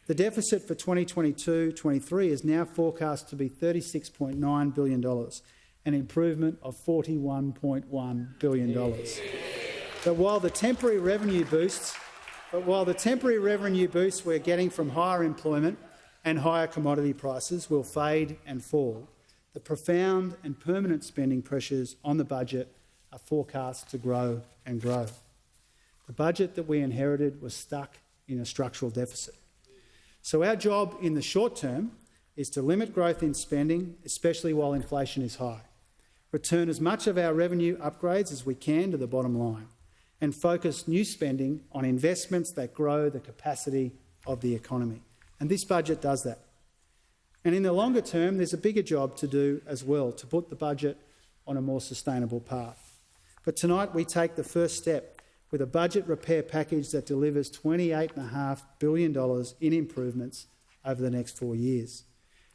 The deficit for 2022-23 is now forecast to be $36.9 billion, an improvement of $41.1 billion. But while the temporary revenue boosts we're getting from higher employment and higher commodity prices will fade and fall, the profound and permanent spending pressures on the budget are forecast to grow and grow. The budget that we inherited was stuck in a structural deficit. So our job in the short term is to limit growth in spending, especially while inflation is high, return as much of our revenue upgrades as we can to the bottom line, and focus new spending on investments that grow the capacity of the economy. And this budget does that. And in the longer term, there's a bigger job to do as well, to put the budget on a more sustainable path. But tonight we take the first step with a budget repair package that delivers $28.5 billion in improvements over the next 4 years.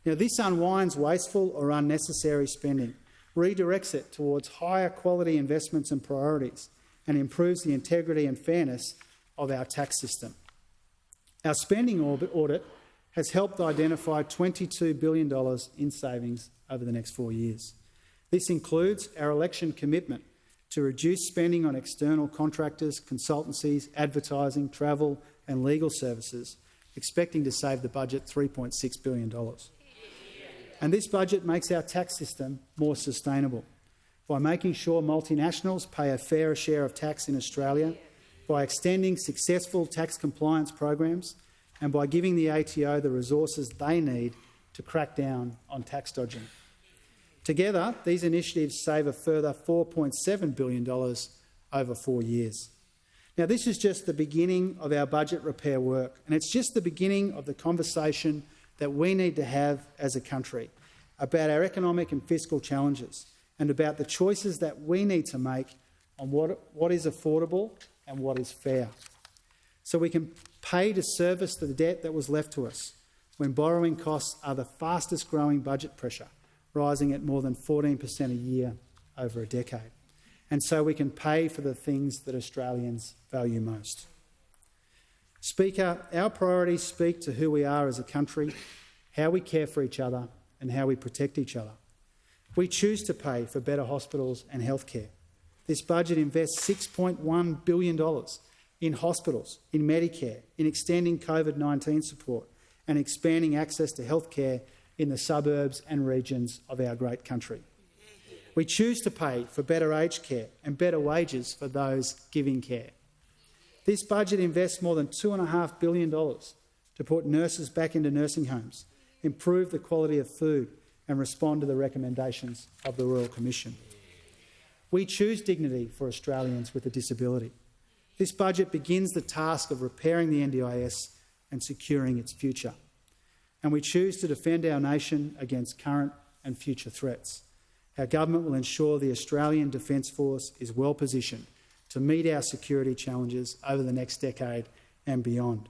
Now, this unwinds wasteful or unnecessary spending, redirects it towards higher quality investments and priorities, and improves the integrity and fairness of our tax system. Our spending audit has helped identify $22 billion in savings over the next 4 years. This includes our election commitment to reduce spending on external contractors, consultancies, advertising, travel and legal services, expecting to save the budget $3.6 billion. And this budget makes our tax system more sustainable by making sure multinationals pay a fairer share of tax in Australia, by extending successful tax compliance programs, and by giving the ATO the resources they need to crack down on tax dodging. Together, these initiatives save a further $4.7 billion over 4 years. Now, this is just the beginning of our budget repair work, and it's just the beginning of the conversation that we need to have as a country about our economic and fiscal challenges and about the choices that we need to make on what is affordable and what is fair, so we can pay to service the debt that was left to us when borrowing costs are the fastest growing budget pressure, rising at more than 14% a year over a decade, and so we can pay for the things that Australians value most. Speaker, our priorities speak to who we are as a country, how we care for each other and how we protect each other. We choose to pay for better hospitals and healthcare. This budget invests $6.1 billion in hospitals, in Medicare, in extending COVID-19 support and expanding access to healthcare in the suburbs and regions of our great country. We choose to pay for better aged care and better wages for those giving care. This budget invests more than $2.5 billion to put nurses back into nursing homes, improve the quality of food and respond to the recommendations of the Royal Commission. We choose dignity for Australians with a disability. This budget begins the task of repairing the NDIS and securing its future. And we choose to defend our nation against current and future threats. Our government will ensure the Australian Defence Force is well positioned to meet our security challenges over the next decade and beyond.